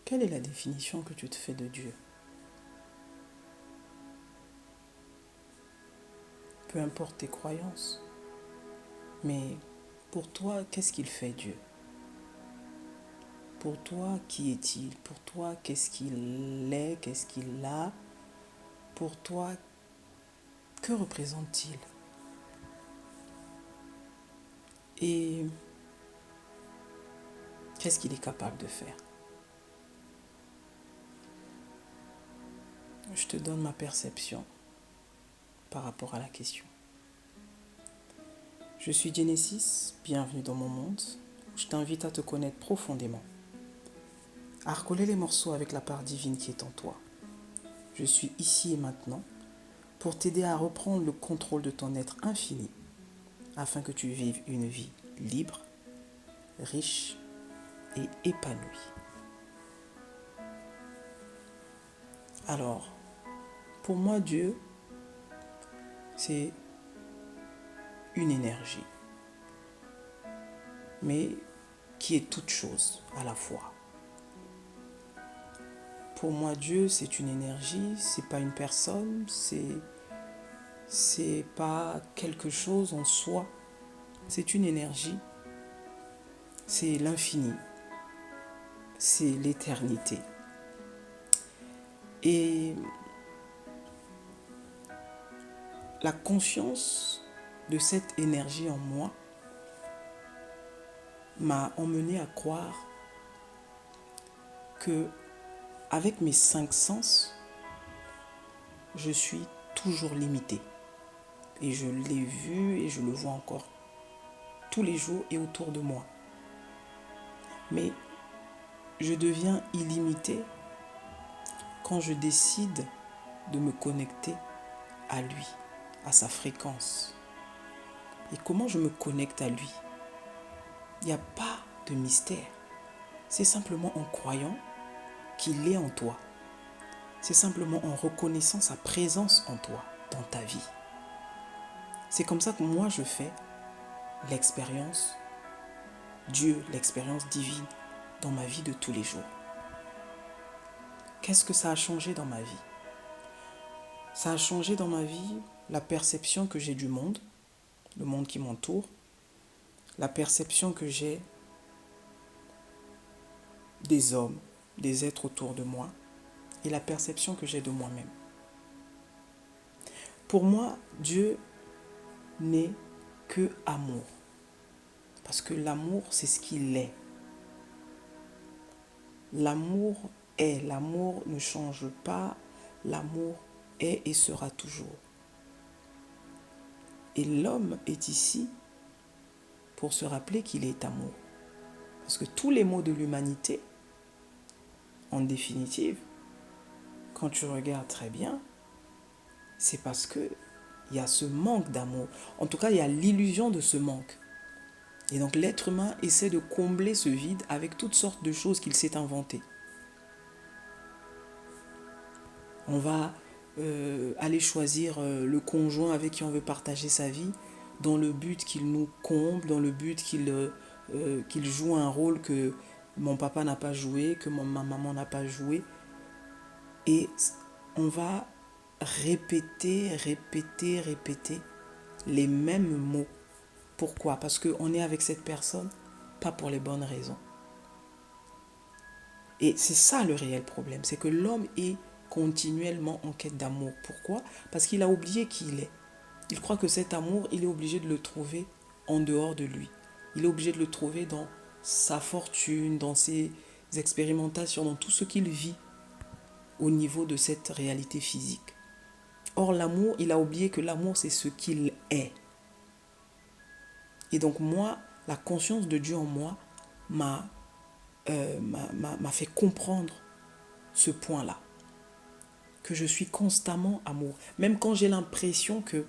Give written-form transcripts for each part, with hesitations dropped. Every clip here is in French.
Quelle est la définition que tu te fais de Dieu? Peu importe tes croyances. Mais pour toi, qu'est-ce qu'il fait Dieu? Pour toi, qui est-il? Pour toi, qu'est-ce qu'il est? Qu'est-ce qu'il a? Pour toi, que représente-t-il? Et qu'est-ce qu'il est capable de faire? Je te donne ma perception par rapport à la question. Je suis Genesis, bienvenue dans mon monde, où je t'invite à te connaître profondément, à recoller les morceaux avec la part divine qui est en toi. Je suis ici et maintenant pour t'aider à reprendre le contrôle de ton être infini, afin que tu vives une vie libre, riche et épanouie. Alors, pour moi, Dieu, c'est une énergie, mais qui est toute chose à la fois. Pour moi, Dieu, c'est une énergie, c'est pas une personne, c'est pas quelque chose en soi, c'est une énergie, c'est l'infini, c'est l'éternité. Et la conscience de cette énergie en moi m'a emmené à croire que avec mes 5 sens, je suis toujours limité. Et je l'ai vu et je le vois encore tous les jours et autour de moi. Mais je deviens illimité quand je décide de me connecter à lui, à sa fréquence. Et comment je me connecte à lui? Il n'y a pas de mystère. C'est simplement en croyant qu'il est en toi. C'est simplement en reconnaissant sa présence en toi, dans ta vie. C'est comme ça que moi je fais l'expérience Dieu, l'expérience divine dans ma vie de tous les jours. Qu'est-ce que ça a changé dans ma vie? Ça a changé dans ma vie la perception que j'ai du monde, le monde qui m'entoure, la perception que j'ai des hommes, des êtres autour de moi et la perception que j'ai de moi-même. Pour moi, Dieu n'est que amour. Parce que l'amour, c'est ce qu'il est. L'amour est, l'amour ne change pas, l'amour est et sera toujours. Et l'homme est ici pour se rappeler qu'il est amour. Parce que tous les maux de l'humanité, en définitive, quand tu regardes très bien, c'est parce qu'il y a ce manque d'amour. En tout cas, il y a l'illusion de ce manque. Et donc l'être humain essaie de combler ce vide avec toutes sortes de choses qu'il s'est inventées. On va aller choisir le conjoint avec qui on veut partager sa vie dans le but qu'il nous comble, dans le but qu'il joue un rôle que mon papa n'a pas joué, que ma maman n'a pas joué. Et on va répéter les mêmes mots. Pourquoi? Parce qu'on est avec cette personne, pas pour les bonnes raisons. Et c'est ça le réel problème, c'est que l'homme est continuellement en quête d'amour. Pourquoi? Parce qu'il a oublié qui il est. Il croit que cet amour, il est obligé de le trouver en dehors de lui. Il est obligé de le trouver dans sa fortune, dans ses expérimentations, dans tout ce qu'il vit au niveau de cette réalité physique. Or, l'amour, il a oublié que l'amour, c'est ce qu'il est. Et donc moi, la conscience de Dieu en moi m'a fait comprendre ce point-là. Que je suis constamment amour. Même quand j'ai l'impression que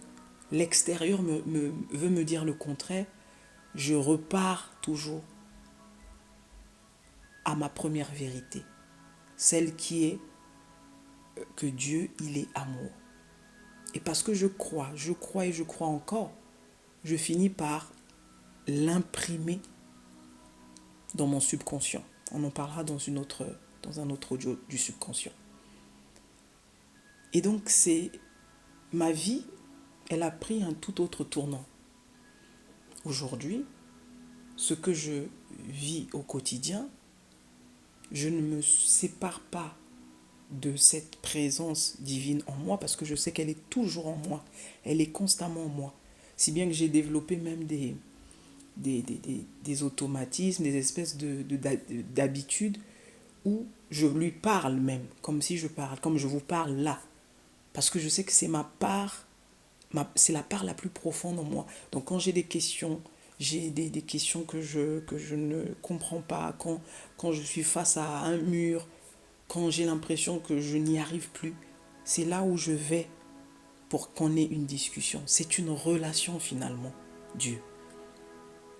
l'extérieur veut me dire le contraire, je repars toujours à ma première vérité. Celle qui est que Dieu, il est amour. Et parce que je crois et je crois encore, je finis par l'imprimer dans mon subconscient. On en parlera dans une autre dans un autre audio du subconscient. Et donc ma vie, elle a pris un tout autre tournant. Aujourd'hui, ce que je vis au quotidien, je ne me sépare pas de cette présence divine en moi parce que je sais qu'elle est toujours en moi. Elle est constamment en moi. Si bien que j'ai développé même des automatismes, des espèces d'habitudes où je lui parle même, comme si je parle, comme je vous parle là. Parce que je sais que c'est ma part, c'est la part la plus profonde en moi. Donc quand j'ai des questions, j'ai des questions que je ne comprends pas, quand je suis face à un mur, quand j'ai l'impression que je n'y arrive plus, c'est là où je vais pour qu'on ait une discussion. C'est une relation finalement, Dieu.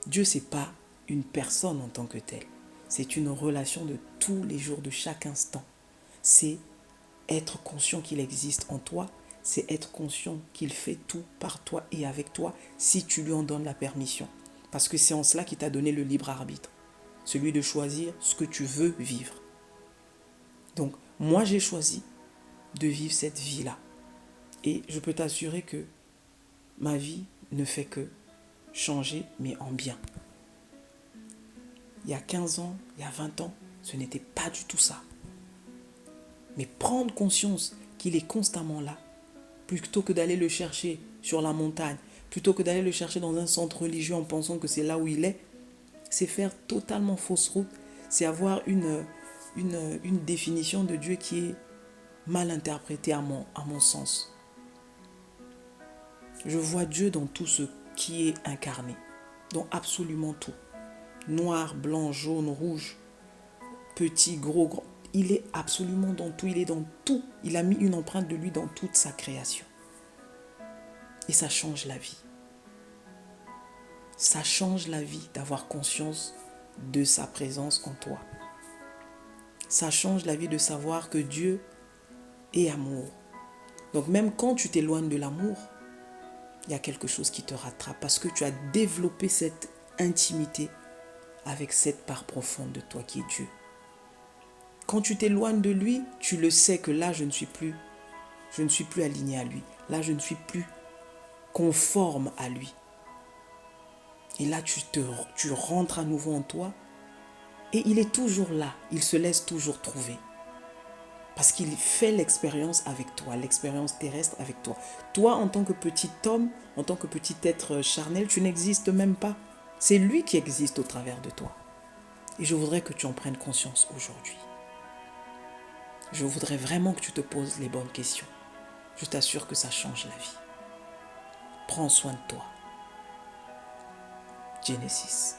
Dieu, c'est pas une personne en tant que telle. C'est une relation de tous les jours, de chaque instant. C'est être conscient qu'il existe en toi. C'est être conscient qu'il fait tout par toi et avec toi si tu lui en donnes la permission. Parce que c'est en cela qu'il t'a donné le libre arbitre. Celui de choisir ce que tu veux vivre. Donc, moi, j'ai choisi de vivre cette vie-là. Et je peux t'assurer que ma vie ne fait que changer, mais en bien. Il y a 15 ans, il y a 20 ans, ce n'était pas du tout ça. Mais prendre conscience qu'il est constamment là, plutôt que d'aller le chercher sur la montagne, plutôt que d'aller le chercher dans un centre religieux en pensant que c'est là où il est, c'est faire totalement fausse route, c'est avoir une définition de Dieu qui est mal interprétée à mon sens. Je vois Dieu dans tout ce qui est incarné, dans absolument tout. Noir, blanc, jaune, rouge, petit, gros, grand. Il est absolument dans tout, il est dans tout. Il a mis une empreinte de lui dans toute sa création. Et ça change la vie. Ça change la vie d'avoir conscience de sa présence en toi. Ça change la vie de savoir que Dieu est amour. Donc même quand tu t'éloignes de l'amour, il y a quelque chose qui te rattrape parce que tu as développé cette intimité avec cette part profonde de toi qui est Dieu. Quand tu t'éloignes de lui, tu le sais que là, je ne suis plus aligné à lui. Là, je ne suis plus conforme à lui. Et là, tu rentres à nouveau en toi et il est toujours là. Il se laisse toujours trouver. Parce qu'il fait l'expérience avec toi, l'expérience terrestre avec toi. Toi, en tant que petit homme, en tant que petit être charnel, tu n'existes même pas. C'est lui qui existe au travers de toi. Et je voudrais que tu en prennes conscience aujourd'hui. Je voudrais vraiment que tu te poses les bonnes questions. Je t'assure que ça change la vie. Prends soin de toi. Genesis.